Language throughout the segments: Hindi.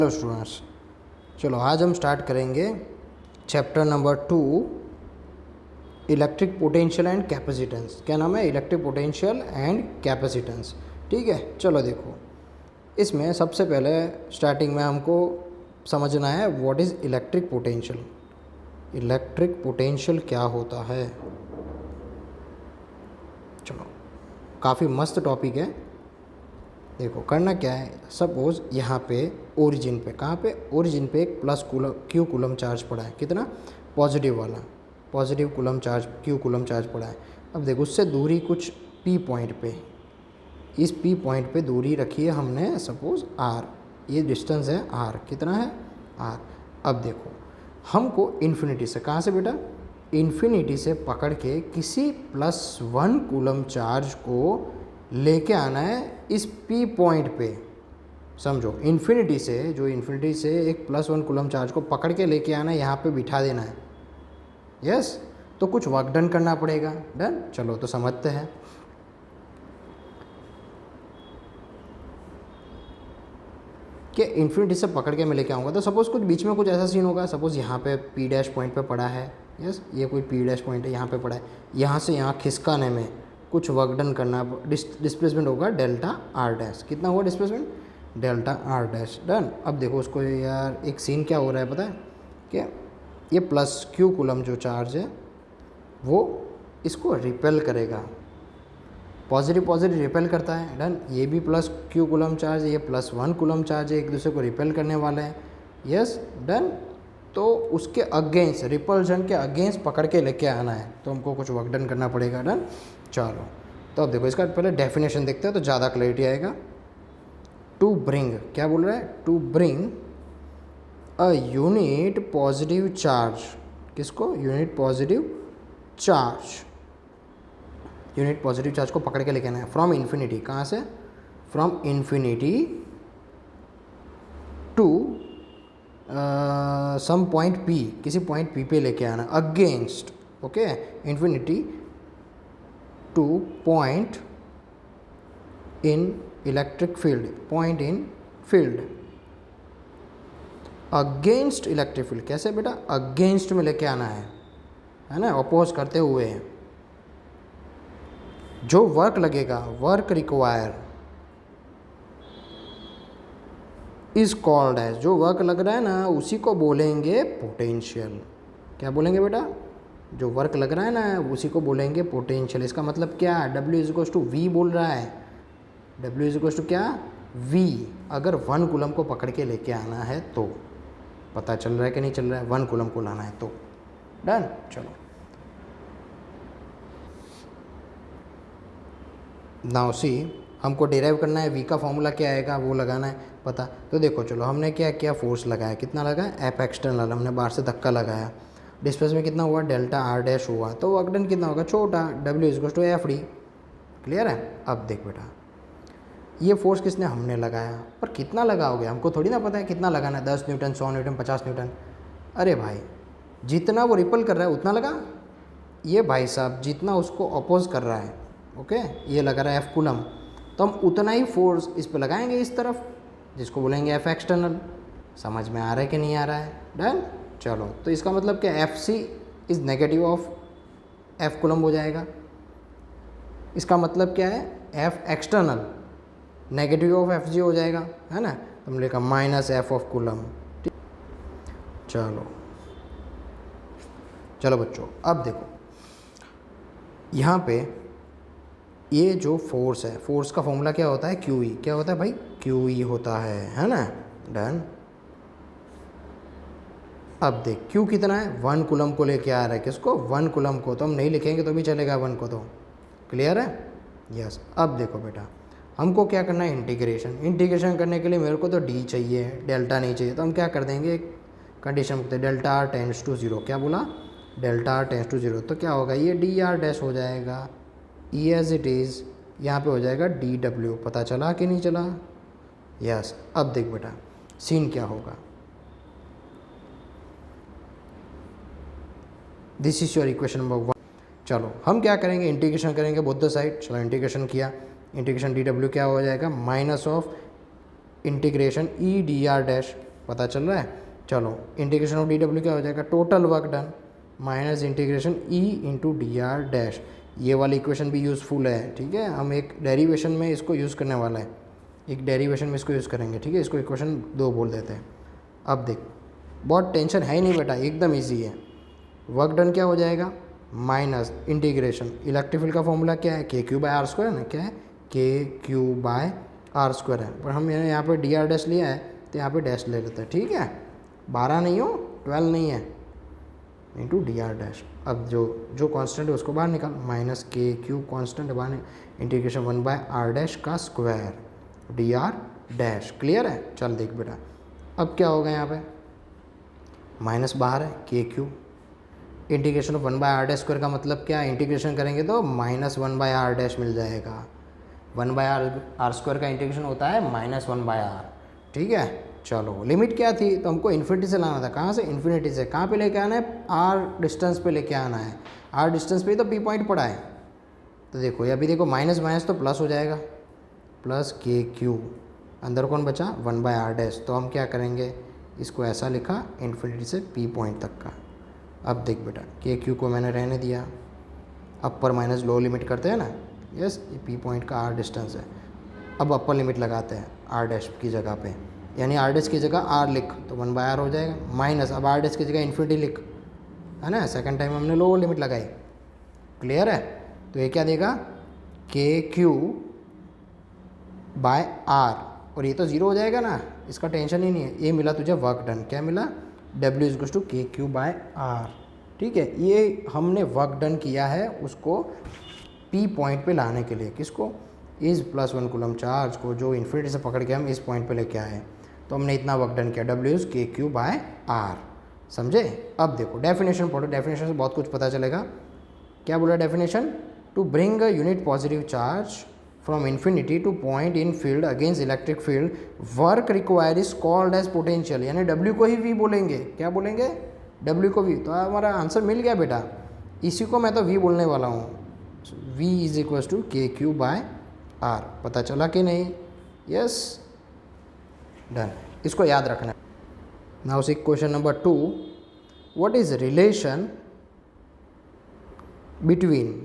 हेलो स्टूडेंट्स, चलो आज हम स्टार्ट करेंगे chapter number 2 electric potential and capacitance. क्या नाम है? Electric potential and capacitance. ठीक है, चलो देखो, इसमें सबसे पहले स्टार्टिंग में हमको समझना है what is electric potential. Electric potential क्या होता है? चलो, काफ़ी मस्त टॉपिक है। देखो करना क्या है, सपोज यहाँ पे ओरिजिन पे, कहाँ पे? ओरिजिन पे एक प्लस क्यू कूलम चार्ज पड़ा है। कितना? पॉजिटिव वाला, positive coulomb charge, Q coulomb charge पड़ा है। अब देखो उससे दूरी कुछ पी पॉइंट पे, इस पी पॉइंट पे दूरी रखी है हमने सपोज आर, ये डिस्टेंस है आर। कितना है? आर। अब देखो हमको इन्फिनिटी से, कहाँ से बेटा? इन्फिनिटी से पकड़ के किसी +1 कूलम चार्ज को लेके आना है इस पी पॉइंट पे। समझो, इन्फिनिटी से, जो इन्फिनिटी से एक +1 कूलम चार्ज को पकड़ के लेके आना है, यहाँ पे बिठा देना है। यस, तो कुछ वर्क डन करना पड़ेगा। डन, चलो तो समझते हैं। कि इन्फिनिटी से पकड़ के मैं लेके आऊँगा, तो सपोज़ कुछ बीच में कुछ ऐसा सीन होगा। सपोज़ यहाँ पे पी डैश पॉइंट पे पड़ा है। यस, ये कोई पी डैश पॉइंट है, यहाँ पे पड़ा है। यहाँ से यहाँ खिसकाने में कुछ वर्क डन करना, डिस्प्लेसमेंट होगा डेल्टा आर डैश। कितना हुआ displacement? Delta R dash. Done. अब देखो उसको यार, एक सीन क्या हो रहा है पता है? कि ये प्लस क्यू कूलम जो चार्ज है वो इसको रिपेल करेगा। पॉजिटिव पॉजिटिव रिपेल करता है। डन। ये भी प्लस क्यू कूलम चार्ज है, ये +1 कूलम चार्ज है, एक दूसरे को रिपेल करने वाले हैं। Yes, done. तो उसके अगेंस्ट, रिपल्जन के अगेंस्ट पकड़ के लेके आना है, तो हमको कुछ वर्क डन करना पड़ेगा। डन। चलो, तो अब देखो इसका पहले डेफिनेशन देखते हैं तो ज़्यादा क्लैरिटी आएगा। टू ब्रिंग, क्या बोल रहा है? To bring a unit positive charge. किसको? Unit positive charge. Unit positive charge को पकड़ के लेके आना है फ्रॉम इन्फिनिटी। कहाँ से? From infinity to some point P, किसी पॉइंट पी पे लेके आना against, okay, infinity to point in electric field, point in field against electric field. कैसे बेटा? अगेंस्ट में लेके आना है ना, अपोज करते हुए। जो वर्क लगेगा, work require is called as, जो वर्क लग रहा है ना उसी को बोलेंगे पोटेंशियल। क्या बोलेंगे बेटा? जो वर्क लग रहा है ना उसी को बोलेंगे पोटेंशियल। इसका मतलब क्या? W = V बोल रहा है। W = क्या? V। अगर 1 कूलम को पकड़ के लेके आना है तो, पता चल रहा है कि नहीं चल रहा है? 1 कूलम को लाना है तो। डन। चलो, नाउ सी, हमको डिराइव करना है। V का फॉर्मूला क्या आएगा वो लगाना है पता। तो देखो चलो, हमने क्या किया? फोर्स लगाया। कितना लगा? F एक्सटर्नल, हमने बाहर से धक्का लगाया। डिस्प्लेसमेंट कितना हुआ? डेल्टा आर डैश हुआ। तो वर्क डन कितना होगा? छोटा, W = FD। क्लियर है? अब देख बेटा, ये फोर्स किसने? हमने लगाया। पर कितना लगाओगे? हमको थोड़ी ना पता है कितना लगाना है। 10 न्यूटन, 100 न्यूटन, 50 न्यूटन। अरे भाई, जितना वो रिपल कर रहा है उतना लगा। ये भाई साहब जितना उसको अपोज कर रहा है, ओके, ये लगा रहा है F कूलम, तो हम उतना ही फोर्स इस पर लगाएंगे, इस तरफ, जिसको बोलेंगे F एक्सटर्नल। समझ में आ रहा है कि नहीं आ रहा है? डन। चलो, तो इसका मतलब क्या? FC is negative of F coulomb हो जाएगा। इसका मतलब क्या है? F external negative of FG हो जाएगा, है ना। तो हमने लिखा -F ऑफ कूलम। चलो चलो बच्चों, अब देखो यहाँ पे ये जो फोर्स है, फोर्स का फॉर्मूला क्या होता है? QE। क्या होता है भाई? QE होता है ना। डन। अब देख Q कितना है? 1 कूलम को लेके आ रहा है। किसको? 1 कूलम को। तो हम नहीं लिखेंगे तो भी चलेगा 1 को। तो क्लियर है? यस। अब देखो बेटा, हमको क्या करना है? इंटीग्रेशन। इंटीग्रेशन करने के लिए मेरे को तो D चाहिए, डेल्टा नहीं चाहिए। तो हम क्या कर देंगे? कंडीशन होते हैं डेल्टा R टेंड्स टू 0। क्या बोला? Delta R tends to 0। तो क्या होगा? ये DR डैश हो जाएगा, E एज इट इज़, यहाँ पे हो जाएगा DW। पता चला कि नहीं चला? यस। अब देख बेटा, सीन क्या होगा? This is your equation number 1। चलो हम क्या करेंगे? इंटीग्रेशन करेंगे बोथ द साइड। चलो इंटीग्रेशन किया, इंटीग्रेशन DW क्या हो जाएगा? Minus of integration E dr dash. पता चल रहा है। चलो इंटीग्रेशन ऑफ डी डब्ल्यू क्या हो जाएगा, total work done minus integration E into D R dash. ये वाली इक्वेशन भी यूज़फुल है, ठीक है। हम एक डेरिवेशन में इसको यूज़ करने वाला है, एक डेरिवेशन में इसको यूज़ करेंगे, ठीक है। इसको इक्वेशन 2 बोल देते हैं। अब देख, बहुत टेंशन है ही नहीं बेटा, एकदम ईजी है। वर्क डन क्या हो जाएगा, माइनस इंटीग्रेशन, इलेक्ट्रिक फील्ड का फॉर्मूला क्या है, K Q by R square है ना, क्या है, K Q by R square है। पर हम यहाँ पे डी आर डैश लिया है तो यहाँ पे डैश ले लेते हैं, ठीक है। 12 नहीं हो, 12 नहीं है, इंटू डी आर डैश। अब जो कांस्टेंट है उसको बाहर निकाल, माइनस के क्यू कांस्टेंट बाहर, इंटीग्रेशन 1 बाय आर डैश का square D R dash. Clear है। चल देख बेटा, अब क्या होगा, यहाँ पे माइनस बाहर है, K Q integration of 1 by R dash square का मतलब क्या है, इंटीग्रेशन करेंगे तो माइनस 1 बाय आर डैश मिल जाएगा। 1 बाय आर स्क्वायर का इंटीग्रेशन होता है माइनस 1 बाय आर, ठीक है। चलो लिमिट क्या थी, तो हमको इन्फिनिटी से लाना था। कहाँ से, इन्फिनिटी से। कहाँ पे लेके आना है, आर डिस्टेंस पे लेके आना है। आर डिस्टेंस पे ही तो पी पॉइंट पड़ा है। तो देखो अभी देखो, माइनस माइनस तो प्लस हो जाएगा, प्लस के क्यू, अंदर कौन बचा, 1 बाय आर डैश। तो हम क्या करेंगे, इसको ऐसा लिखा इन्फिनिटी से पी पॉइंट तक का। अब देख बेटा, के क्यू को मैंने रहने दिया, अपर माइनस लो लिमिट करते हैं ना, यस, ये पी पॉइंट का आर डिस्टेंस है। अब अपर लिमिट लगाते हैं आर डैश की जगह पे, यानी आर डैश की जगह आर लिख तो 1 बाय आर हो जाएगा, माइनस अब आर डैश की जगह इन्फिनिटी लिख, है ना, सेकंड टाइम हमने लो लिमिट लगाई। क्लियर है। तो ये क्या देगा, के क्यू बाय आर, और ये तो 0 हो जाएगा ना, इसका टेंशन ही नहीं है। ये मिला तुझे वर्क डन, क्या मिला, W is to K Q by are, ठीक है। ये हमने वर्क डन किया है उसको P पॉइंट पे लाने के लिए, किसको, इस +1 कूलम चार्ज को, जो इन्फिनिटी से पकड़ के हम इस पॉइंट पे लेके आए। तो हमने इतना वर्क डन किया, W इज के क्यू बाय आर, समझे। अब देखो डेफिनेशन पढ़ो, डेफिनेशन से बहुत कुछ पता चलेगा। क्या बोला definition, to bring a unit positive charge from infinity to point in field against electric field, work required is called as potential। यानी W को ही V बोलेंगे, क्या बोलेंगे, W को V। तो हमारा आंसर मिल गया बेटा, इसी को मैं तो V बोलने वाला हूँ। V is equal to K Q by R. पता चला कि नहीं, यस, डन। इसको याद रखना। Now see question number 2, what is relation between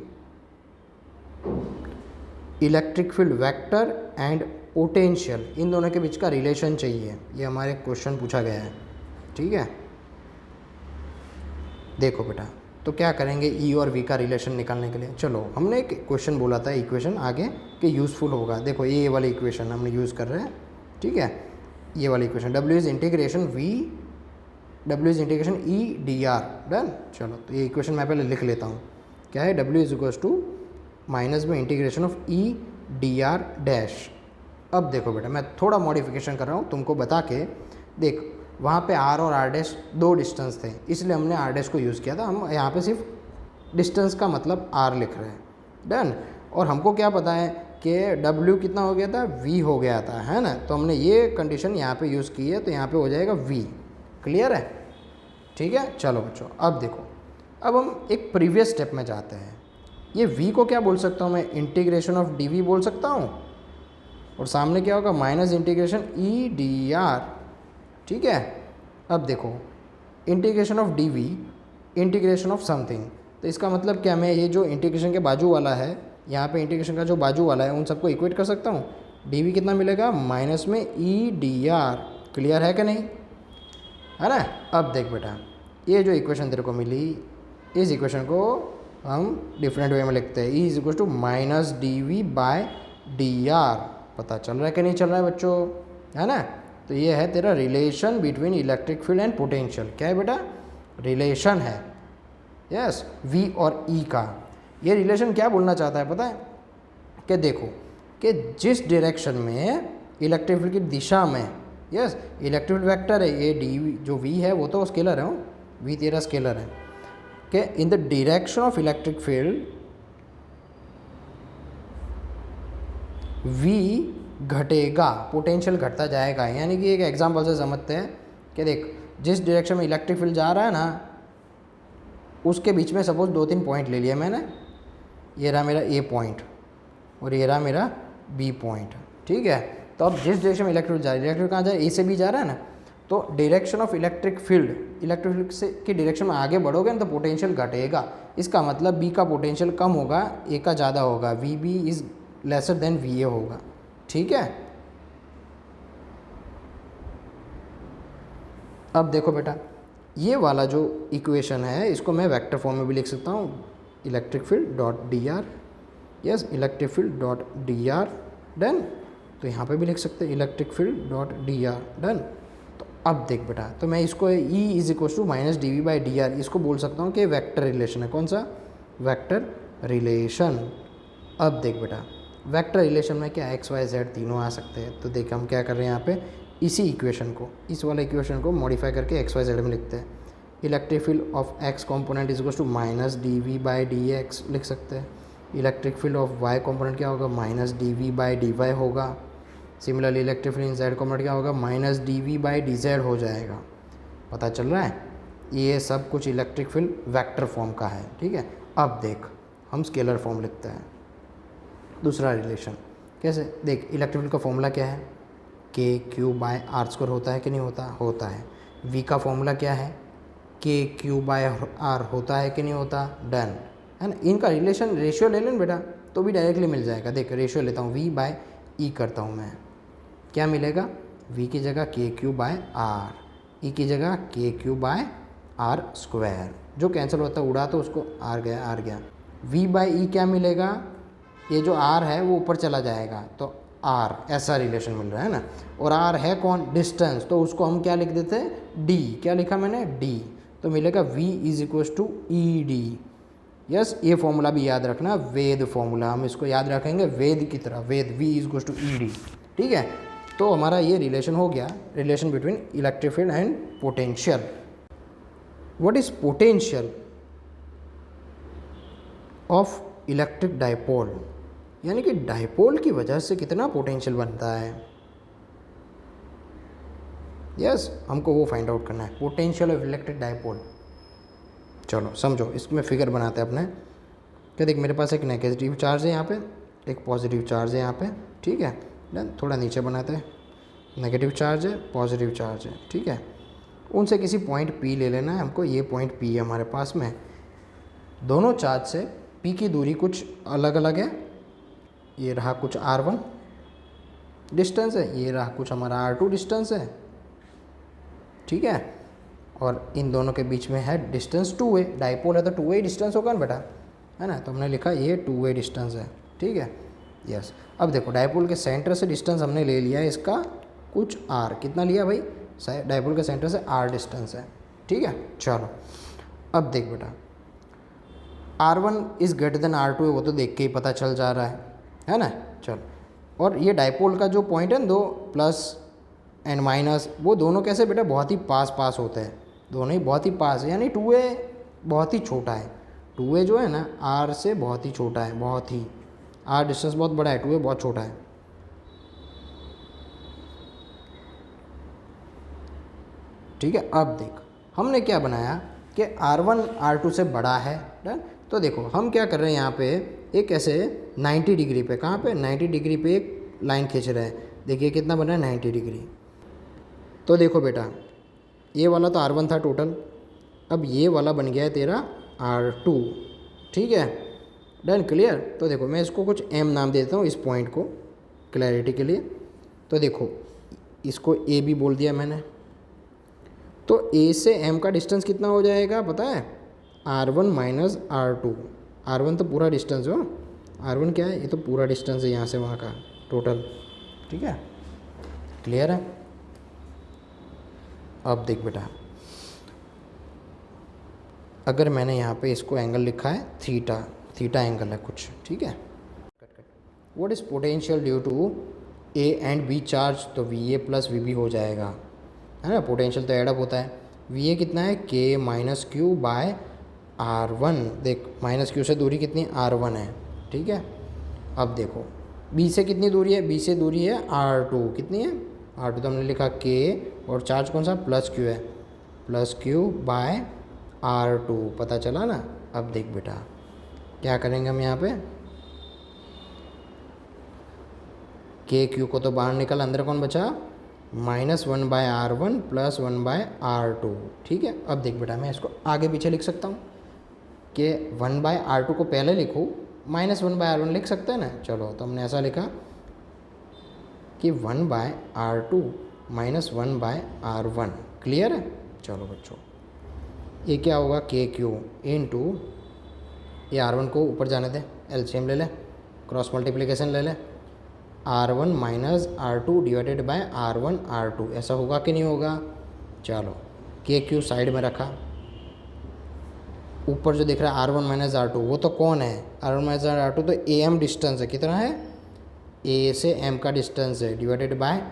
electric field vector and potential, इन दोनों के बीच का रिलेशन चाहिए। ये हमारे क्वेश्चन पूछा गया है, ठीक है। देखो बेटा, तो क्या करेंगे, ई और वी का रिलेशन निकालने के लिए, चलो हमने एक क्वेश्चन बोला था, इक्वेशन आगे कि यूज़फुल होगा। देखो ये वाली इक्वेशन हमने यूज़ कर रहे हैं, ठीक है। ये वाली equation W is integration V, W is integration E D R, done. चलो तो ये इक्वेशन मैं पहले लिख लेता हूँ। क्या है, W is equal to minus में integration of E D R dash. अब देखो बेटा, मैं थोड़ा मॉडिफिकेशन कर रहा हूँ तुमको बता के। देख वहाँ पे R और R डैश 2 डिस्टेंस थे, इसलिए हमने R डैश को यूज़ किया था। हम यहाँ पे सिर्फ डिस्टेंस का मतलब R लिख रहे हैं, डन। और हमको क्या पता है कि W कितना हो गया था, V हो गया था, है ना। तो हमने ये कंडीशन यहाँ पे यूज़ की है, तो यहाँ पे हो जाएगा V। क्लियर है, ठीक है। चलो बच्चों, अब देखो, अब हम एक प्रीवियस स्टेप में जाते हैं। ये V को क्या बोल सकता हूँ मैं, इंटीग्रेशन ऑफ dV बोल सकता हूँ, और सामने क्या होगा, minus integration E D are, ठीक है। अब देखो, integration of dV, integration of something, तो इसका मतलब क्या, मैं ये जो इंटीग्रेशन के बाजू वाला है, यहाँ पे इंटीग्रेशन का जो बाजू वाला है, उन सबको इक्वेट कर सकता हूँ। dV कितना मिलेगा, माइनस में E डी आर। क्लियर है कि नहीं, है ना। अब देख बेटा, ये जो इक्वेशन तेरे को मिली, इस इक्वेशन को हम डिफरेंट वे में लिखते हैं, E is equal to minus D V by D R. पता चल रहा है कि नहीं चल रहा है बच्चों, है ना। तो ये है तेरा relation between electric field and potential. क्या है बेटा, रिलेशन है, यस, V और E का। ये रिलेशन क्या बोलना चाहता है पता है, कि देखो कि जिस डायरेक्शन में इलेक्ट्रिक फील्ड की दिशा में, यस, इलेक्ट्रिक फील्ड वेक्टर है, ये डी जो V है वो तो स्केलर है, V तेरा स्केलर है, कि in the direction of electric field V घटेगा, पोटेंशियल घटता जाएगा। यानी कि एक एग्जांपल से समझते हैं कि देख, जिस डायरेक्शन में इलेक्ट्रिक फील्ड जा रहा है ना, उसके बीच में सपोज 2-3 पॉइंट ले लिया मैंने। ये रहा मेरा A पॉइंट और ये रहा मेरा B पॉइंट, ठीक है। तो अब जिस डायरेक्शन में इलेक्ट्रिक फील्ड जा रहा है, इलेक्ट्रिक कहाँ जा रहा है, A से B जा रहा है ना, तो डायरेक्शन ऑफ इलेक्ट्रिक फील्ड से की डायरेक्शन में आगे बढ़ोगे ना तो पोटेंशियल घटेगा। इसका मतलब बी का पोटेंशियल कम होगा, ए का ज़्यादा होगा, V B is lesser than V A होगा। ठीक है, अब देखो बेटा, ये वाला जो इक्वेशन है इसको मैं वेक्टर फॉर्म में भी लिख सकता हूँ, electric field dot D R, yes electric field dot D R done. तो यहाँ पे भी लिख सकते हैं electric field dot D R done. तो अब देख बेटा, तो मैं इसको E is equal to minus D V by D R इसको बोल सकता हूँ कि वेक्टर रिलेशन है। कौन सा? Vector relation. अब देख बेटा, वेक्टर रिलेशन में क्या एक्स वाई जेड तीनों आ सकते हैं। तो देख हम क्या कर रहे हैं यहाँ पे, इसी इक्वेशन को, इस वाले इक्वेशन को मॉडिफाई करके एक्स वाई जेड में लिखते हैं। Electric field of X component is equal to minus D V by D X लिख सकते हैं। Electric field of Y component क्या होगा, minus D V by D Y होगा। Similarly electric field in Z component क्या होगा, minus D V by D Z हो जाएगा। पता चल रहा है, ये सब कुछ इलेक्ट्रिक फील्ड वेक्टर फॉर्म का है। ठीक है, अब देख हम स्केलर फॉर्म लिखते हैं। दूसरा रिलेशन कैसे, देख इलेक्ट्रिक फील्ड का फॉर्मूला क्या है, K Q by R square होता है कि नहीं होता, होता है। वी का फॉर्मूला क्या है, के क्यू बाय आर होता है कि नहीं होता, डन है ना। इनका रिलेशन रेशियो ले लें बेटा तो भी डायरेक्टली मिल जाएगा। देख रेशियो लेता हूँ, वी बाय ई करता हूँ मैं, क्या मिलेगा, वी की जगह के क्यू बाय आर, ई की जगह के क्यू बाय आर स्क्वायर, जो कैंसिल होता है उड़ा तो उसको आर गया। वी बाई ई क्या मिलेगा, ये जो आर है वो ऊपर चला जाएगा तो आर, ऐसा रिलेशन मिल रहा है ना। और आर है कौन, डिस्टेंस, तो उसको हम क्या लिख देते हैं, डी। क्या लिखा मैंने, डी। तो मिलेगा V is equal to E D. Yes, ये फॉर्मूला भी याद रखना, वेद फॉर्मूला, हम इसको याद रखेंगे वेद की तरह, वेद, V is equal to E D. ठीक है, तो हमारा ये रिलेशन हो गया, relation between electric field and potential. What is potential of electric dipole, यानी कि डाइपोल की वजह से कितना पोटेंशियल बनता है। यस, हमको वो फाइंड आउट करना है, पोटेंशियल ऑफ इलेक्ट्रिक डाइपोल। चलो समझो, इसमें फिगर बनाते हैं अपने। क्या देख, मेरे पास एक नेगेटिव चार्ज है यहाँ पे, एक पॉजिटिव चार्ज है यहाँ पे। ठीक है, डन। थोड़ा नीचे बनाते हैं, नेगेटिव चार्ज है, पॉजिटिव चार्ज है। ठीक है, उनसे किसी पॉइंट P ले लेना है हमको, ये पॉइंट P है हमारे पास में। दोनों चार्ज से P की दूरी कुछ अलग अलग है, ये रहा कुछ R1 डिस्टेंस है, ये रहा कुछ हमारा R2 डिस्टेंस है। ठीक है, और इन दोनों के बीच में है डिस्टेंस 2a, डाइपोल है तो 2a डिस्टेंस होगा ना बेटा, है ना। तो हमने लिखा ये 2a डिस्टेंस है। ठीक है, यस। अब देखो, डाइपोल के सेंटर से डिस्टेंस हमने ले लिया है इसका कुछ r, कितना लिया भाई, डाइपोल के सेंटर से r डिस्टेंस है। ठीक है, चलो अब देख बेटा, R1 is greater than R2 है, वो तो देख के ही पता चल जा रहा है ना। चलो, और ये डाइपोल का जो पॉइंट है ना, दो प्लस एंड माइनस, वो दोनों कैसे बेटा, बहुत ही पास होते हैं, दोनों ही बहुत ही पास है, यानी 2a बहुत ही छोटा है। 2a जो है ना R से बहुत ही छोटा है, बहुत ही, R डिस्टेंस बहुत बड़ा है, 2a बहुत छोटा है। ठीक है, अब देख हमने क्या बनाया कि R1 R2 से बड़ा है, डन। तो देखो हम क्या कर रहे हैं यहाँ पे, एक ऐसे 90 डिग्री पे, कहाँ पे 90 डिग्री पे एक लाइन खींच रहे हैं। देखिए कितना बना है, 90 डिग्री। तो देखो बेटा, ये वाला तो R1 था टोटल, अब ये वाला बन गया है तेरा R2। ठीक है, डन, क्लियर। तो देखो मैं इसको कुछ M नाम देता हूँ, इस पॉइंट को क्लैरिटी के लिए। तो देखो इसको A भी बोल दिया मैंने। तो A से M का डिस्टेंस कितना हो जाएगा पता है, R1 माइनस R2। R1 तो पूरा डिस्टेंस हो, R1 क्या है, ये तो पूरा डिस्टेंस है यहाँ से वहाँ का टोटल। ठीक है, क्लियर है। अब देख बेटा, अगर मैंने यहाँ पे इसको एंगल लिखा है थीटा एंगल है कुछ। ठीक है, what is potential due to A and B charge, तो VA प्लस VB हो जाएगा, है ना। पोटेंशियल तो एडअप होता है। VA कितना है, K minus Q by R1। देख माइनस क्यू से दूरी कितनी, R1 है। ठीक है, अब देखो B से कितनी दूरी है, B से दूरी है R2, कितनी है R2, तो हमने लिखा K, और चार्ज कौन सा, प्लस क्यू है, प्लस क्यू बाय R2, पता चला ना। अब देख बेटा क्या करेंगे हम यहाँ पे, K क्यू को तो बाहर निकल, अंदर कौन बचा, -1/r1 + 1/r2। ठीक है, अब देख बेटा मैं इसको आगे पीछे लिख सकता हूँ कि 1/r2 को पहले लिखूँ, -1/r1 लिख सकते हैं ना। चलो तो हमने ऐसा लिखा कि 1/r2 - 1/r1। क्लियर है। चलो बच्चों ये क्या होगा, KQ इंटू ये R1 को ऊपर जाने दें, LCM ले लें, क्रॉस मल्टीप्लिकेशन ले लें, R1 - R2 divided by R1 R2। ऐसा होगा कि नहीं होगा। चलो KQ साइड में रखा, ऊपर जो दिख रहा है R1 - R2 वो तो कौन है, R1 - R2 तो AM डिस्टेंस है। कितना है, A से M का डिस्टेंस है, डिवाइडेड बाय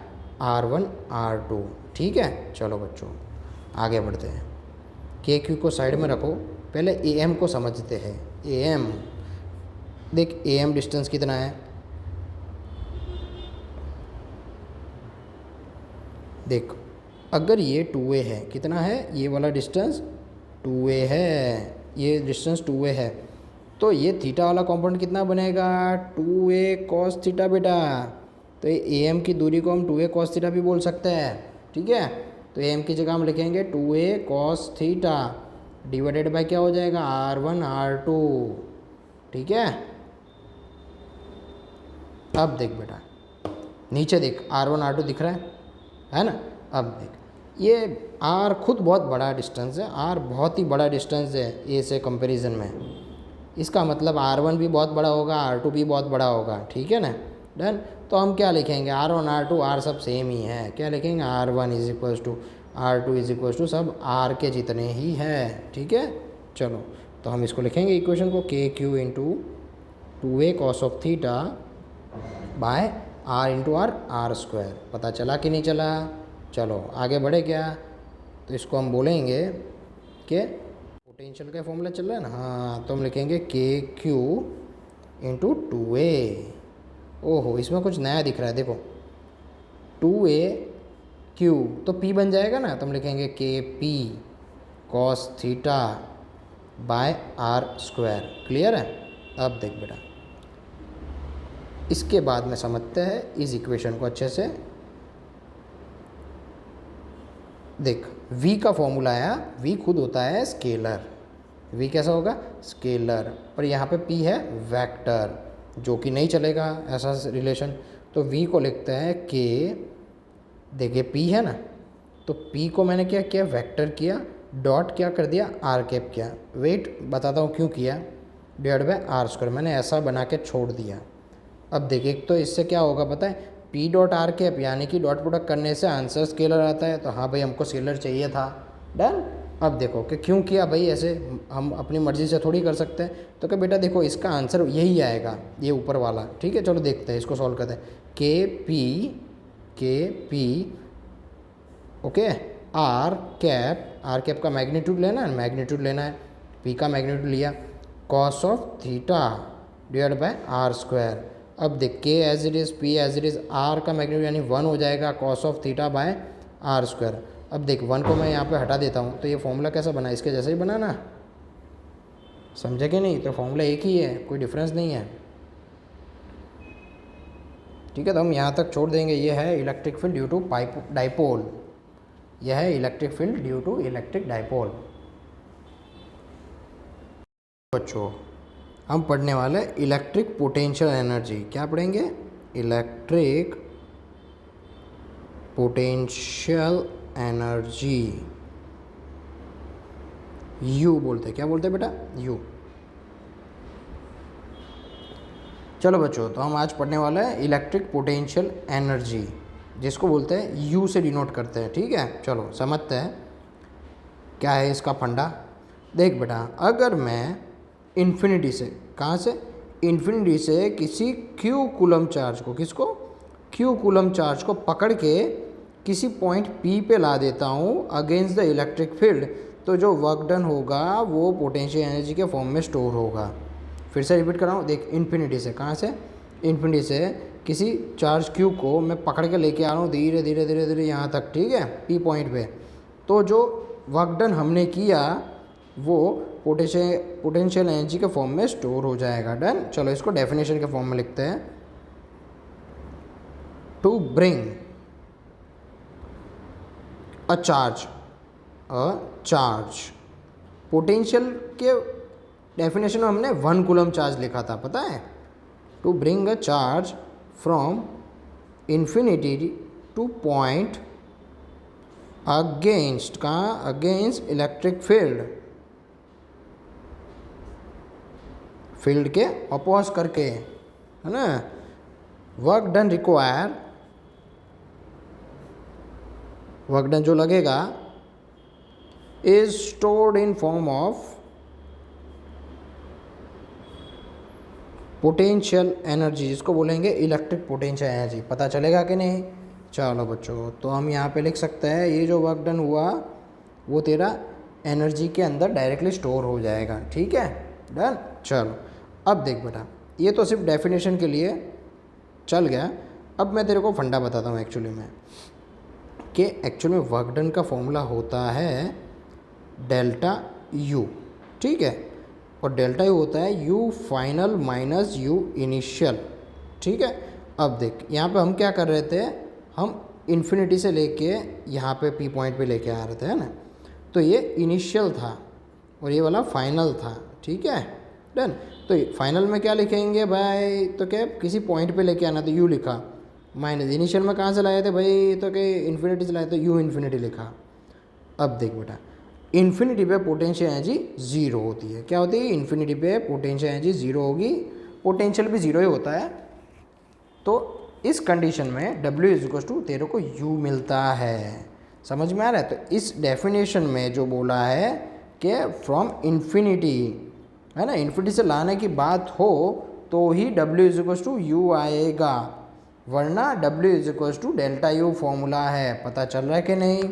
R1 R2। ठीक है। चलो बच्चों आगे बढ़ते हैं। KQ को साइड में रखो, पहले AM को समझते हैं। AM देख, AM डिस्टेंस कितना है, देख अगर ये 2A है, कितना है ये वाला डिस्टेंस 2A है, ये डिस्टेंस 2A है, तो ये थीटा वाला कंपोनेंट कितना बनेगा 2A cos थीटा बेटा। तो ये AM की दूरी को हम 2A cos थीटा भी बोल सकते हैं। ठीक है, तो AM की जगह हम लिखेंगे 2A cos theta divided by क्या हो जाएगा R1 R2। ठीक है, अब देख बेटा नीचे देख R1 R2 दिख रहा है ना। अब देख ये R खुद बहुत बड़ा डिस्टेंस है, R बहुत ही बड़ा डिस्टेंस है A से कंपैरिजन में। इसका मतलब R1 भी बहुत बड़ा होगा, R2 भी बहुत बड़ा होगा। ठीक है ना, डन। तो हम क्या लिखेंगे, R1 R2 R सब सेम ही है, क्या लिखेंगे R1 = R2 = सब R के जितने ही है। ठीक है, चलो तो हम इसको लिखेंगे इक्वेशन को KQ into 2A cos of theta by R into R square. पता चला कि नहीं चला। चलो आगे बढ़े क्या, तो इसको हम बोलेंगे कि पोटेंशियल का फॉर्मूला चल रहा है ना। हाँ, तो हम लिखेंगे KQ इंटू 2A। ओहो इसमें कुछ नया दिख रहा है, देखो 2AQ तो P बन जाएगा ना, तो हम लिखेंगे KP cos theta by R square. Clear है। अब देख बेटा इसके बाद में समझते हैं इस इक्वेशन को अच्छे से। देख V का फॉर्मूला आया, V खुद होता है स्केलर। V कैसा होगा, स्केलर, और यहाँ पे P है वेक्टर, जो कि नहीं चलेगा ऐसा रिलेशन। तो V को लिखते हैं K, देखिए P है ना, तो P को मैंने क्या किया, वेक्टर किया, डॉट क्या कर दिया R कैप किया। वेट बताता हूँ क्यों किया, डिवाइड बाय R स्क्वायर मैंने ऐसा बना के छोड़ दिया। अब देखिए तो इससे क्या होगा पता है, P डॉट R कैप यानी कि डॉट प्रोडक्ट करने से आंसर स्केलर आता है। तो हाँ भाई हमको स्केलर चाहिए था, डन। अब देखो कि क्यों किया भाई, ऐसे हम अपनी मर्ज़ी से थोड़ी कर सकते हैं। तो क्या बेटा देखो इसका आंसर यही आएगा, ये ऊपर वाला। ठीक है, चलो देखते हैं, इसको सॉल्व करते हैं। K P okay, R cap का मैग्नीट्यूड लेना है, मैग्नीट्यूड लेना है, P का मैग्नीट्यूड लिया, cos of theta divide by R square. अब देख K as it is, P as it is, R का मैग्नीट्यूड यानी 1 हो जाएगा cos of theta by R square. अब देख 1 को मैं यहाँ पे हटा देता हूँ, तो ये फॉर्मूला कैसा बना, इसके जैसे ही बना ना, समझे कि नहीं। तो फॉर्मूला एक ही है, कोई डिफरेंस नहीं है। ठीक है, तो हम यहाँ तक छोड़ देंगे। ये है electric field due to dipole, यह है electric field due to electric dipole. बच्चों हम पढ़ने वाले इलेक्ट्रिक पोटेंशियल एनर्जी। क्या पढ़ेंगे, इलेक्ट्रिक पोटेंशियल एनर्जी, यू बोलते हैं। क्या बोलते हैं बेटा, यू। चलो बच्चों, तो हम आज पढ़ने वाले हैं इलेक्ट्रिक पोटेंशियल एनर्जी, जिसको बोलते हैं यू से डिनोट करते हैं। ठीक है, चलो समझते हैं क्या है इसका फंडा। देख बेटा, अगर मैं इन्फिनिटी से, कहाँ से, इन्फिनिटी से किसी क्यू कूलम चार्ज को, किसको, क्यू कूलम चार्ज को पकड़ के किसी पॉइंट P पे ला देता हूँ अगेंस्ट द इलेक्ट्रिक फील्ड, तो जो वर्क डन होगा वो पोटेंशियल एनर्जी के फॉर्म में स्टोर होगा। फिर से रिपीट कर रहा हूँ, देख इन्फिनिटी से, कहाँ से, इन्फिनिटी से किसी चार्ज क्यू को मैं पकड़ के लेके आ रहा हूँ धीरे धीरे धीरे धीरे यहाँ तक। ठीक है, P पॉइंट पे, तो जो वर्क डन हमने किया वो पोटेंशियल एनर्जी के फॉर्म में स्टोर हो जाएगा। डन। चलो इसको डेफिनेशन के फॉर्म में लिखते हैं। टू ब्रिंग चार्ज पोटेंशियल के डेफिनेशन में हमने 1 कूलम चार्ज लिखा था, पता है। To bring a charge from infinity to point against, कहाँ, अगेंस्ट इलेक्ट्रिक फील्ड के अपोज करके, है ना। Work done require, work done जो लगेगा is stored in form of potential energy, जिसको बोलेंगे इलेक्ट्रिक पोटेंशियल एनर्जी। पता चलेगा कि नहीं। चलो बच्चों, तो हम यहाँ पे लिख सकते हैं ये जो वर्क डन हुआ वो तेरा एनर्जी के अंदर डायरेक्टली स्टोर हो जाएगा, ठीक है, डन। चलो अब देख बेटा, ये तो सिर्फ डेफिनेशन के लिए चल गया। अब मैं तेरे को फंडा बताता हूँ एक्चुअली में, कि एक्चुअली में वर्क डन का फॉर्मूला होता है डेल्टा यू, ठीक है, और डेल्टा यू होता है you final minus you initial, ठीक है। अब देख यहाँ पे हम क्या कर रहे थे, हम इन्फिनिटी से लेके यहाँ पे पी पॉइंट पे लेके आ रहे थे, है ना। तो ये इनिशियल था और ये वाला फाइनल था, ठीक है, डन। तो फाइनल में क्या लिखेंगे भाई, तो क्या किसी पॉइंट पे लेके आना, तो यू लिखा, माइनस इनिशियल में कहाँ से लाए थे भाई, तो क्या इन्फिनिटी से लाए, तो यू इन्फिनिटी लिखा। अब देख बेटा, इन्फिनिटी पे पोटेंशियल एनर्जी ज़ीरो होती है। क्या होती है, इन्फिनिटी पे पोटेंशियल एनर्जी ज़ीरो होगी, पोटेंशियल भी ज़ीरो ही होता है। तो इस कंडीशन में W इज इक्वल टू तेरे को U मिलता है, समझ में आ रहा है। तो इस डेफिनेशन में जो बोला है कि फ्रॉम इन्फिनिटी, है ना, इन्फिनिटी से लाने की बात हो तो ही W is equal to U आएगा, वरना W is equal to delta U formula है। पता चल रहा है कि नहीं,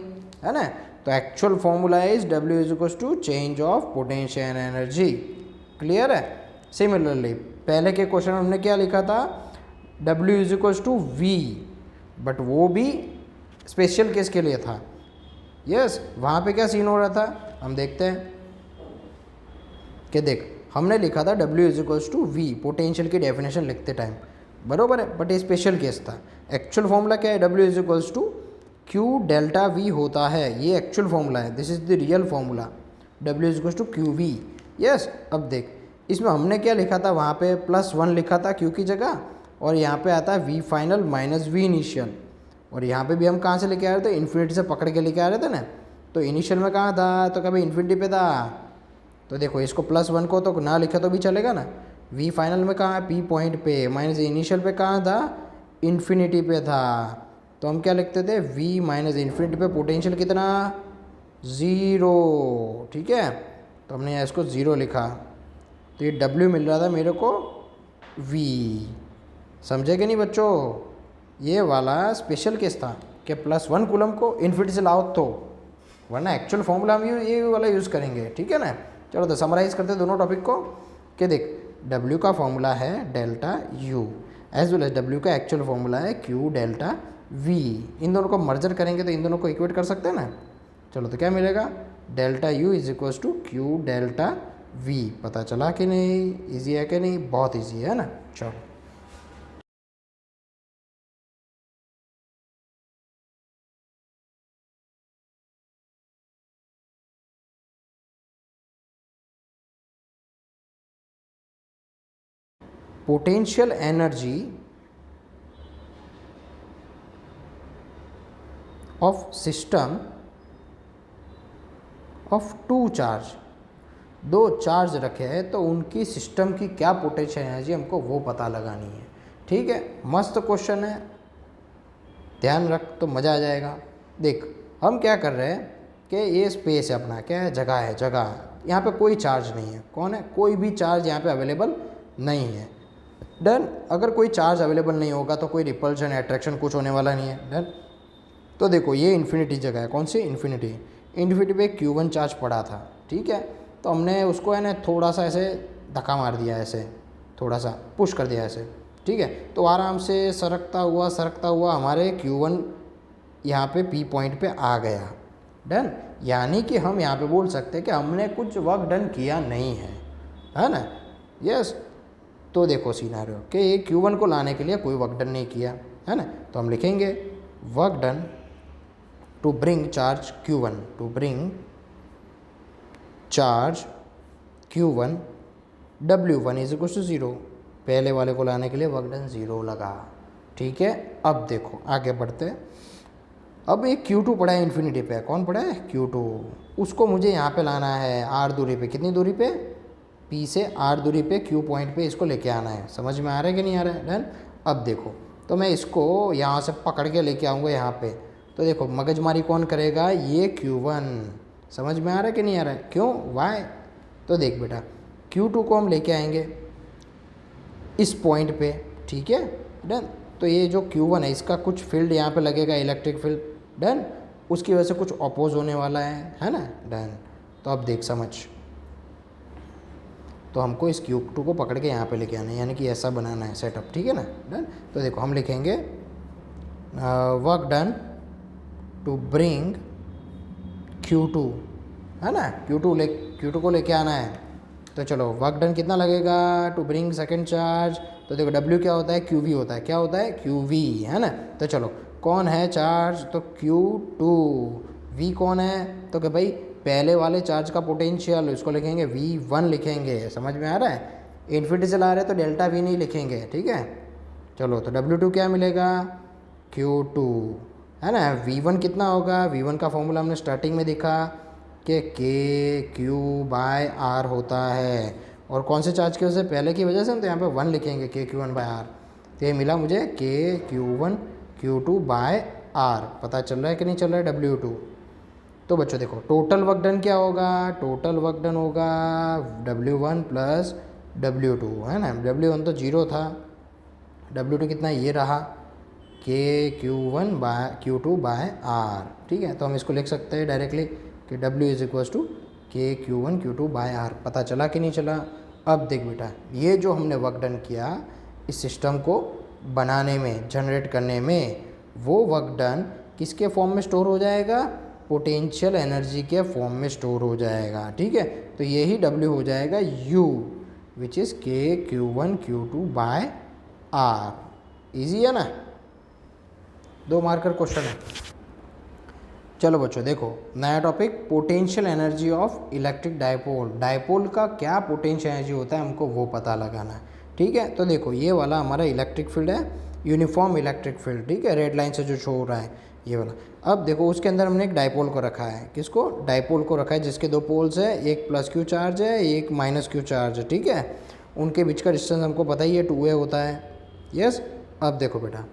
है ना। तो actual formula is W is equal to change of potential energy, clear है। सिमिलरली पहले के क्वेश्चन में हमने क्या लिखा था, W is equal to V, but वो भी स्पेशल केस के लिए था। यस, वहाँ पे क्या सीन हो रहा था, हम देखते हैं कि देख, हमने लिखा था W is equal to V potential की डेफिनेशन लिखते टाइम, बरोबर है, बट ये स्पेशल केस था। एक्चुअल फॉर्मूला क्या है, W is equal to Q delta V होता है, ये एक्चुअल फॉर्मूला है, this is the real formula, W is equal to QV। Yes, अब देख इसमें हमने क्या लिखा था, वहाँ पे +1 लिखा था Q की जगह, और यहाँ पे आता है V final minus V initial, और यहाँ पे भी हम कहाँ से लेके आ रहे थे, इन्फिनिटी से पकड़ के लेके आ रहे थे ना। तो इनिशियल में कहाँ था, तो कभी इन्फिनिटी पे था। तो देखो इसको +1 को तो ना लिखा तो भी चलेगा ना। V फाइनल में कहाँ है, P पॉइंट पे, माइनस इनिशियल पे कहाँ था, इन्फिनिटी पे था। तो हम क्या लिखते थे, V माइनस इन्फिनिटी पे पोटेंशियल कितना, 0, ठीक है। तो हमने यहाँ इसको 0 लिखा, तो ये W मिल रहा था मेरे को V, समझे कि नहीं बच्चों। ये वाला स्पेशल केस था कि +1 कूलम को इन्फिनिटी से लाओ तो, वरना एक्चुअल फॉर्मूला हम ये वाला यूज़ करेंगे, ठीक है ना। चलो तो समराइज़ करते हैं दोनों टॉपिक को, कि देख W का फॉर्मूला है delta U, as well as W का एक्चुअल फॉर्मूला है Q डेल्टा V। इन दोनों को मर्जर करेंगे तो इन दोनों को इक्वेट कर सकते हैं ना। चलो तो क्या मिलेगा, delta U is equal to Q delta V। पता चला कि नहीं, ईजी है कि नहीं, बहुत ईजी है ना। चलो potential energy of system of 2 charge, 2 charge रखे हैं, तो उनकी सिस्टम की क्या पोटेंशियल एनर्जी हमको वो पता लगानी है, ठीक है। मस्त क्वेश्चन है, ध्यान रख तो मज़ा आ जाएगा। देख हम क्या कर रहे हैं कि ये स्पेस है अपना, क्या है, जगह है, जगह, यहाँ पे कोई चार्ज नहीं है, कौन है, कोई भी चार्ज यहाँ पे अवेलेबल नहीं है, डन। अगर कोई चार्ज अवेलेबल नहीं होगा तो कोई रिपल्शन अट्रैक्शन कुछ होने वाला नहीं है, डन। तो देखो ये इन्फिनिटी जगह है, कौन सी, इन्फिनिटी, इन्फिनिटी पे Q1 चार्ज पड़ा था, ठीक है। तो हमने उसको है ना थोड़ा सा ऐसे धक्का मार दिया, ऐसे थोड़ा सा पुश कर दिया ऐसे, ठीक है। तो आराम से सरकता हुआ हमारे Q1 यहाँ पे P पॉइंट पे आ गया, डन। यानी कि हम यहाँ पे बोल सकते हैं कि हमने कुछ वर्क डन किया नहीं है ना। यस, तो देखो सिनेरियो कि ये Q1 को लाने के लिए कोई वर्क डन नहीं किया, है ना। तो हम लिखेंगे work done to bring charge Q1, to bring charge Q1 W1 is equal to 0, पहले वाले को लाने के लिए वर्क डन 0 लगा। ठीक है, अब देखो आगे बढ़ते हैं। अब एक Q2 पड़ा है इन्फिनिटी पे, कौन पड़ा है Q2, उसको मुझे यहाँ पे लाना है R दूरी पे, कितनी दूरी पे, P से R दूरी पे Q पॉइंट पे इसको लेके आना है। समझ में आ रहा है कि नहीं आ रहा है? डन। अब देखो तो मैं इसको यहाँ से पकड़ के लेके आऊँगा यहाँ पे, तो देखो मगजमारी कौन करेगा, ये Q1। समझ में आ रहा है कि नहीं आ रहा है? क्यों, वाई? तो देख बेटा Q2 को हम लेके आएंगे इस पॉइंट पे, ठीक है, डन। तो ये जो Q1 है इसका कुछ फील्ड यहाँ पे लगेगा, इलेक्ट्रिक फील्ड, डन, उसकी वजह से कुछ अपोज होने वाला है ना, डन। तो अब देख समझ, तो हमको इस Q2 को पकड़ के यहाँ पे लेके आना है, यानी कि ऐसा बनाना है सेटअप, ठीक है ना, डन। तो देखो हम लिखेंगे work done to bring Q2, है ना, Q2 को लेके आना है। तो चलो वर्क डन कितना लगेगा टू ब्रिंग सेकेंड चार्ज, तो देखो W क्या होता है, QV होता है, क्या होता है, QV, है ना। तो चलो कौन है चार्ज, तो Q2, V कौन है, तो कि भाई पहले वाले चार्ज का पोटेंशियल, उसको लिखेंगे V1 लिखेंगे। समझ में आ रहा है? इन्फिनिटी से ला रहे तो डेल्टा V नहीं लिखेंगे, ठीक है। चलो तो W2 क्या मिलेगा, Q2, है ना। V1 कितना होगा, V1 का फॉर्मूला हमने स्टार्टिंग में देखा कि KQ/R होता है, और कौन से चार्ज की वजह से, पहले की वजह से हम तो यहाँ पे 1 लिखेंगे, KQ1/R। तो ये मिला मुझे KQ1 Q2/R। पता चल रहा है कि नहीं चल रहा है, W2। तो बच्चों देखो टोटल वर्क डन क्या होगा, टोटल वर्क डन होगा W1 प्लस W2, है ना। W1 तो 0 था, W2 कितना, ये रहा KQ1/Q2/R, ठीक है। तो हम इसको लिख सकते हैं डायरेक्टली कि W is equal to KQ1 Q2/R। पता चला कि नहीं चला? अब देख बेटा, ये जो हमने वर्क डन किया इस सिस्टम को बनाने में, जनरेट करने में, वो वर्क डन किसके फॉर्म में स्टोर हो जाएगा, पोटेंशियल एनर्जी के फॉर्म में स्टोर हो जाएगा, ठीक है। तो यही W हो जाएगा U, which is KQ1 Q2/R। Easy है ना, 2 मार्कर क्वेश्चन है। चलो बच्चों देखो नया topic, potential energy of electric dipole. Dipole का क्या पोटेंशियल एनर्जी होता है हमको वो पता लगाना है, ठीक है। तो देखो ये वाला हमारा इलेक्ट्रिक फील्ड है, यूनिफॉर्म इलेक्ट्रिक फील्ड, ठीक है, रेड लाइन से जो शो हो रहा है ये वाला। अब देखो उसके अंदर हमने एक डायपोल को रखा है, किसको, डायपोल को रखा है, जिसके 2 पोल्स है, एक प्लस Q चार्ज है, एक माइनस Q चार्ज है, ठीक है। उनके बीच का डिस्टेंस हमको पता ही है 2a होता है, यस। अब देखो बेटा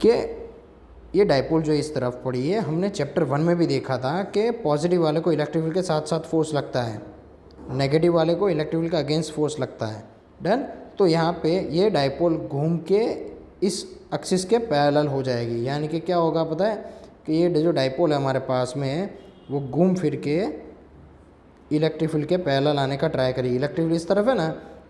कि ये डायपोल जो इस तरफ पड़ी है, हमने चैप्टर 1 में भी देखा था कि पॉजिटिव वाले को इलेक्ट्रिक फील्ड के साथ साथ फोर्स लगता है, नेगेटिव वाले को इलेक्ट्रिक फील्ड का अगेंस्ट फोर्स लगता है, डन। तो यहाँ पे ये डायपोल घूम के इस एक्सिस के पैरेलल हो जाएगी, यानी कि क्या होगा पता है, कि ये जो डायपोल है हमारे पास में वो घूम फिर के इलेक्ट्रिक फील्ड के पैरेलल आने का ट्राई करेगी। इलेक्ट्रिक फील्ड इस तरफ है ना,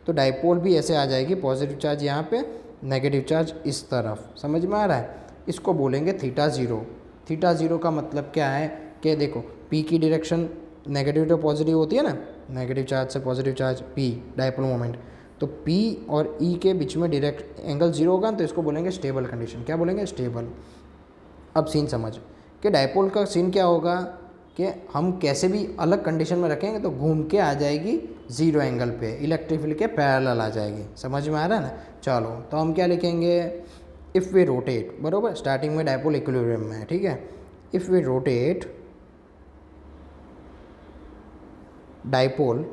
तो डायपोल भी ऐसे आ जाएगी, पॉजिटिव चार्ज यहाँ पे, नेगेटिव चार्ज इस तरफ। समझ में आ रहा है? इसको बोलेंगे θ0। θ0 का मतलब क्या है कि देखो P की डायरेक्शन नेगेटिव टू पॉजिटिव होती है ना, नेगेटिव चार्ज से positive charge, P dipole moment, तो P और E के बीच में डायरेक्ट एंगल 0 होगा, तो इसको बोलेंगे स्टेबल कंडीशन। क्या बोलेंगे, स्टेबल। अब सीन समझ कि डायपोल का सीन क्या होगा कि हम कैसे भी अलग कंडीशन में रखेंगे तो घूम के आ जाएगी 0 एंगल पे, इलेक्ट्रिक फील्ड के पैरेलल आ जाएगी। समझ में आ रहा है ना। चलो तो हम क्या लिखेंगे, इफ़ वी रोटेट, बरोबर, स्टार्टिंग में डायपोल इक्विलिब्रियम में है, ठीक है। If we rotate dipole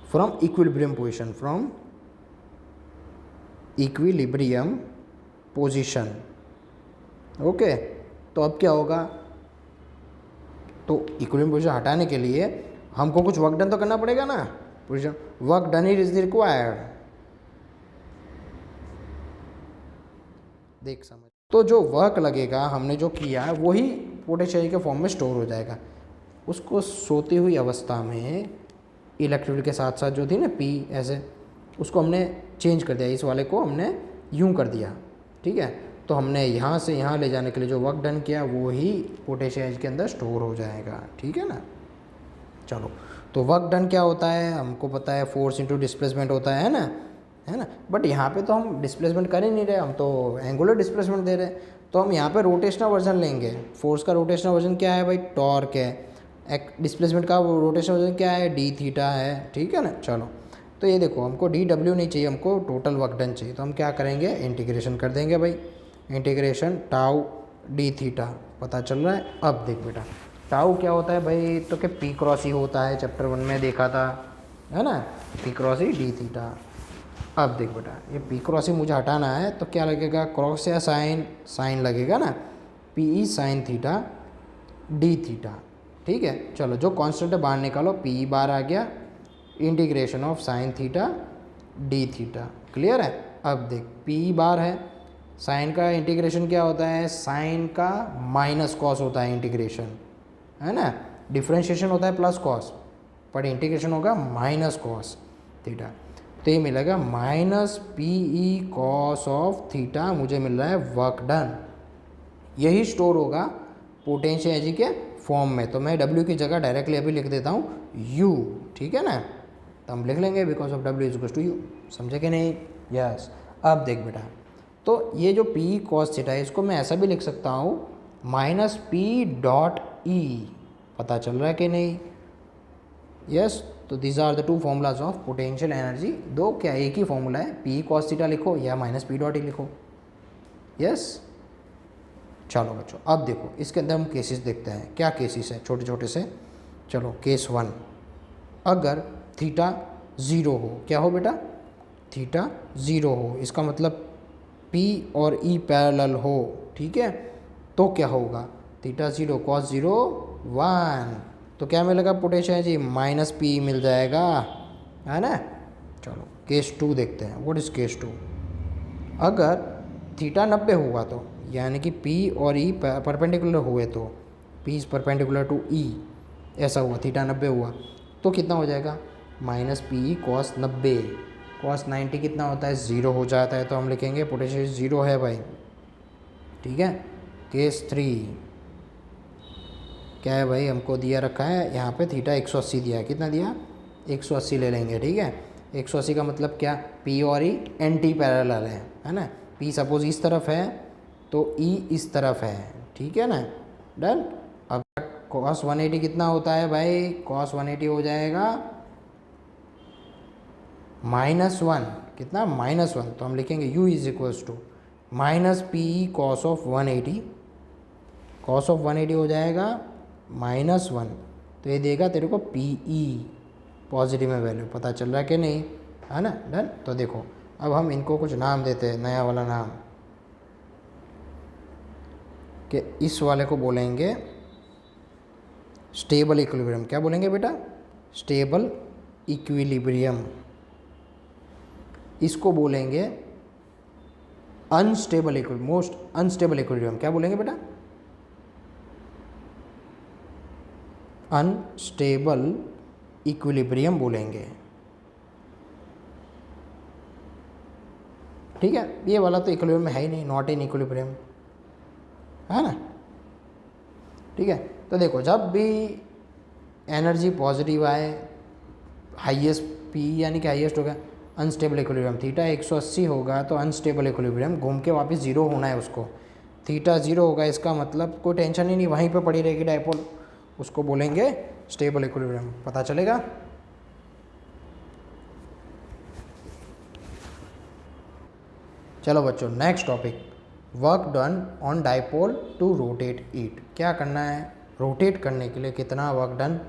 from equilibrium position, from equilibrium position, okay. तो अब क्या होगा, तो इक्विलिब्रियम पोजीशन हटाने के लिए हमको कुछ वर्क डन तो करना पड़ेगा ना, position work done is required. देख समझ, तो जो वर्क लगेगा हमने जो किया है वही पोटेंशियल के फॉर्म में स्टोर हो जाएगा। उसको सोती हुई अवस्था में इलेक्ट्रिक फील्ड के साथ साथ जो थी ना P ऐसे, उसको हमने चेंज कर दिया, इस वाले को हमने यूं कर दिया, ठीक है। तो हमने यहाँ से यहाँ ले जाने के लिए जो वर्क डन किया वो ही पोटेंशियल के अंदर स्टोर हो जाएगा, ठीक है ना। चलो तो वर्क डन क्या होता है हमको पता है, फोर्स इंटू डिस्प्लेसमेंट होता है ना, बट यहाँ पे तो हम डिस्प्लेसमेंट कर ही नहीं रहे, हम तो एंगुलर डिस्प्लेसमेंट दे रहे हैं। तो हम यहाँ पे रोटेशनल वर्जन लेंगे। फोर्स का रोटेशनल वर्जन क्या है भाई, टॉर्क है। एक डिस्प्लेसमेंट का रोटेशनल वर्जन क्या है, डी थीटा है, ठीक है ना। चलो तो ये देखो हमको डी डब्ल्यू नहीं चाहिए, हमको टोटल वर्क डन चाहिए। तो हम क्या करेंगे, इंटीग्रेशन कर देंगे भाई, इंटीग्रेशन टाउ डी थीटा, पता चल रहा है। अब देख बेटा टाउ क्या होता है भाई, तो क्या पी क्रॉस ही होता है, चैप्टर 1 में देखा था, है ना, पी क्रॉस ही डी थीटा। अब देख बेटा ये पी क्रॉस ही मुझे हटाना है, तो क्या लगेगा, क्रॉस या साइन, साइन लगेगा ना, P E sine theta D theta, ठीक है। चलो जो कांस्टेंट है बाहर निकालो, पी ई बार आ गया, integration of sine theta D theta, clear है। अब देख पी ई बार है, साइन का इंटीग्रेशन क्या होता है, साइन का माइनस कॉस होता है इंटीग्रेशन, है ना, डिफ्रेंशिएशन होता है प्लस कॉस, पर इंटीग्रेशन होगा माइनस कॉस थीटा। तो ये मिलेगा minus P E cos of theta, मुझे मिल रहा है वर्क डन। यही स्टोर होगा पोटेंशियल एनर्जी के फॉर्म में। तो मैं W की जगह डायरेक्टली अभी लिख देता हूँ U, ठीक है ना, तो हम लिख लेंगे because of W is equal to U, समझे कि नहीं, यस। अब देख बेटा तो ये जो P कॉस थीटा है इसको मैं ऐसा भी लिख सकता हूँ माइनस पी डॉट ई, पता चल रहा है कि नहीं, यस। तो these are the two formulas of potential energy. दो क्या एक ही फॉर्मूला है, पी कॉस थीटा लिखो या माइनस पी डॉट ई लिखो, यस। चलो बच्चों अब देखो इसके अंदर हम केसेस देखते हैं, क्या केसेस है छोटे छोटे से। चलो केस 1, अगर थीटा 0 हो, क्या हो बेटा, थीटा 0 हो, इसका मतलब P और E पैरेलल हो, ठीक है, तो क्या होगा, थीटा 0 कॉस 0 1, तो क्या मिलेगा पोटेंशियल जी, माइनस पी मिल जाएगा, है ना। चलो केस 2 देखते हैं, व्हाट इज केस 2। अगर थीटा 90 हुआ तो यानी कि P और E परपेंडिकुलर हुए, तो P is perpendicular to E, ऐसा हुआ, थीटा 90 हुआ तो कितना हो जाएगा, minus P E cos 90, cos 90 कितना होता है, 0 हो जाता है, तो हम लिखेंगे पोटेंशियल 0 है भाई, ठीक है। केस 3 क्या है भाई, हमको दिया रखा है यहाँ पे थीटा 180 दिया है, कितना दिया, 180 ले लेंगे, ठीक है। 180 का मतलब क्या, P और E एंटी पैरेलल है ना, P सपोज इस तरफ है तो E इस तरफ है, ठीक है ना, डन। अब कॉस 180 कितना होता है भाई, कॉस 180 हो जाएगा -1, कितना, -1, तो हम लिखेंगे U is equals to minus P E cos of 180, cos of 180 हो जाएगा -1, तो ये देगा तेरे को पी ई पॉजिटिव में वैल्यू, पता चल रहा है कि नहीं, है ना, डन। तो देखो अब हम इनको कुछ नाम देते हैं, नया वाला नाम, कि इस वाले को बोलेंगे स्टेबल इक्विलिब्रियम, क्या बोलेंगे बेटा, स्टेबल इक्विलिब्रियम। इसको बोलेंगे unstable equilibrium, most unstable equilibrium, क्या बोलेंगे बेटा, अनस्टेबल इक्विलिब्रियम बोलेंगे, ठीक है। ये वाला तो इक्विलिब्रियम में है ही नहीं, नॉट इन इक्विलिब्रियम, है ना, ठीक है। तो देखो जब भी एनर्जी पॉजिटिव आए, हाईएस्ट पी यानी कि हाईएस्ट होगा, अनस्टेबल इक्विलिब्रियम, थीटा 180 होगा तो अनस्टेबल इक्विलिब्रियम, घूम के वापस 0 होना है उसको, थीटा 0 होगा, इसका मतलब कोई टेंशन ही नहीं, वहीं पे पड़ी रहेगी डायपोल, उसको बोलेंगे स्टेबल इक्विलिब्रियम, पता चलेगा। चलो बच्चों next topic, work done on dipole to rotate it, क्या करना है, रोटेट करने के लिए कितना वर्क डन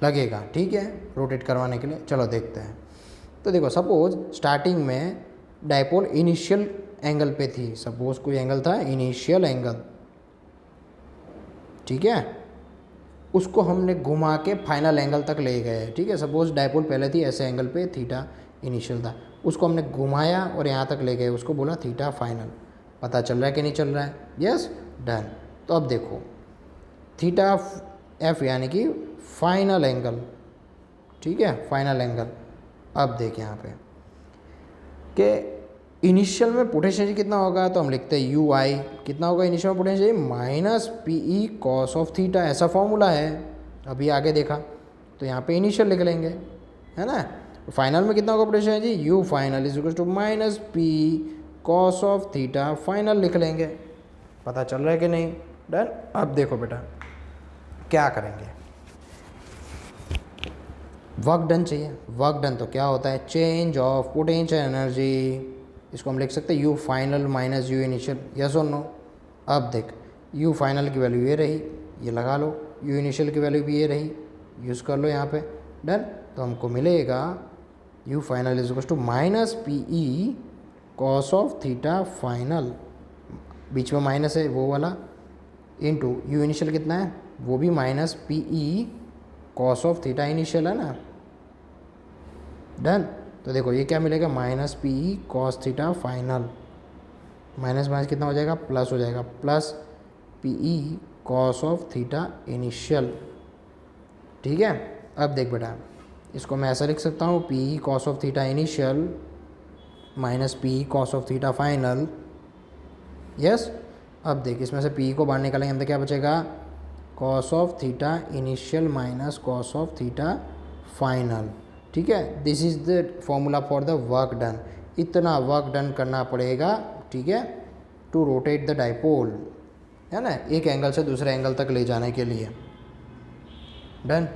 लगेगा, ठीक है, रोटेट करवाने के लिए। चलो देखते हैं। तो देखो सपोज स्टार्टिंग में डायपोल इनिशियल एंगल पे थी, सपोज कोई एंगल था इनिशियल एंगल, ठीक है, उसको हमने घुमा के फाइनल एंगल तक ले गए, ठीक है। सपोज डायपोल पहले थी ऐसे एंगल पे, थीटा इनिशियल था, उसको हमने घुमाया और यहाँ तक ले गए, उसको बोला थीटा फाइनल, पता चल रहा है कि नहीं चल रहा है, यस, डन। तो अब देखो थीटा एफ यानी कि फाइनल एंगल, ठीक है, फाइनल एंगल। अब देख यहाँ पे कि इनिशियल में पोटेंशियल कितना होगा, तो हम लिखते हैं यू आई, कितना होगा इनिशियल में potential, minus P E cos of theta, ऐसा फॉर्मूला है, अभी आगे देखा, तो यहाँ पे इनिशियल लिख लेंगे, है ना। फाइनल में कितना होगा पोटेंशियल जी, U final is equal to minus P cos of theta final लिख लेंगे, पता चल रहा है कि नहीं? डन। अब देखो बेटा क्या करेंगे, वर्क डन चाहिए। वर्क डन तो क्या होता है, चेंज ऑफ पोटेंशियल एनर्जी। इसको हम लिख सकते हैं you final minus you initial, yes और नो। अब देख यू फाइनल की वैल्यू ये रही, ये लगा लो, यू इनिशियल की वैल्यू भी ये रही, यूज़ कर लो यहाँ पे। डन। तो हमको मिलेगा U final is equal to minus P E cos of theta final, बीच में माइनस है वो वाला, इनटू यू इनिशियल कितना है, वो भी minus P E cos of theta initial है ना। डन। तो देखो ये क्या मिलेगा, minus P E cos theta final, minus minus कितना हो जाएगा, प्लस हो जाएगा, plus P E cos of theta initial. ठीक है। अब देख बेटा इसको मैं ऐसा लिख सकता हूँ, P E cos of theta initial minus P E cos of theta final. Yes. अब देख इसमें से पी ई को बाहर निकालेंगे, अंदर क्या बचेगा, cos of theta initial minus cos of theta final. ठीक है। This is the formula for the work done. इतना वर्क डन करना पड़ेगा, ठीक है, टू रोटेट द डाइपोल, है ना, एक एंगल से दूसरे एंगल तक ले जाने के लिए। डन।